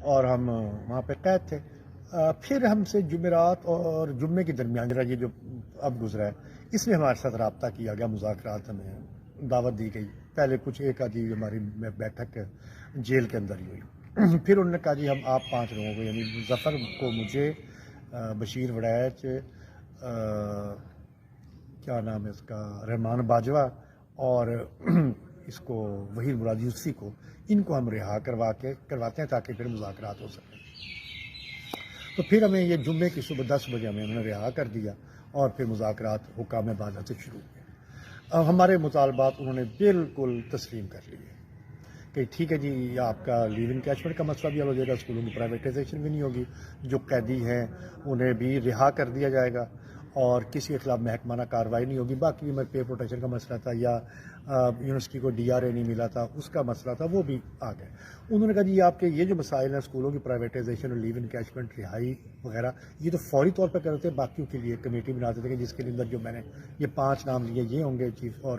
اور ہم وہاں پہ قید تھے. پھر ہم سے جمعرات اور جمعے کے درمیان یہ جو اب گزرا ہے اس میں ہمارے ساتھ رابطہ کیا گیا، مذاکرات ہمیں دعوت دی گئی. پہلے کچھ ایک آدھی ہماری بیٹھک جیل کے اندر ہی ہوئی. پھر انہوں نے کہا جی ہم آپ 5 لوگوں کو، یعنی ظفر کو، مجھے، بشیر وڑیچ، کیا نام ہے اس کا، رحمان باجوہ، اور اس کو وحید مراد یوسفی کو، ان کو ہم رہا کرواتے ہیں تاکہ پھر مذاکرات ہو سکیں. تو پھر ہمیں یہ جمعے کی صبح 10 بجے ہمیں انہوں نے رہا کر دیا اور پھر مذاکرات حکام بالا سے شروع ہوئے. اب ہمارے مطالبات انہوں نے بالکل تسلیم کر لیے کہ ٹھیک ہے جی، آپ کا لیو انکیچمنٹ کا مسئلہ بھی حل ہو جائے گا، اسکولوں کی پرائیویٹائزیشن بھی نہیں ہوگی، جو قیدی ہیں انہیں بھی رہا کر دیا جائے گا اور کسی کے خلاف محکمانہ کارروائی نہیں ہوگی. باقی میں پے پروٹیکشن کا مسئلہ تھا یا یونیورسٹی کو ڈی آر اے نہیں ملا تھا اس کا مسئلہ تھا، وہ بھی آ گئے. انہوں نے کہا جی آپ کے یہ جو مسائل ہیں اسکولوں کی پرائیویٹائزیشن اور لیو انکیچمنٹ، رہائی وغیرہ، یہ تو فوری طور پہ کرتے، باقیوں کے لیے کمیٹی بناتے تھے کہ جس کے اندر جو میں نے یہ 5 نام لیے یہ ہوں گے چیف، اور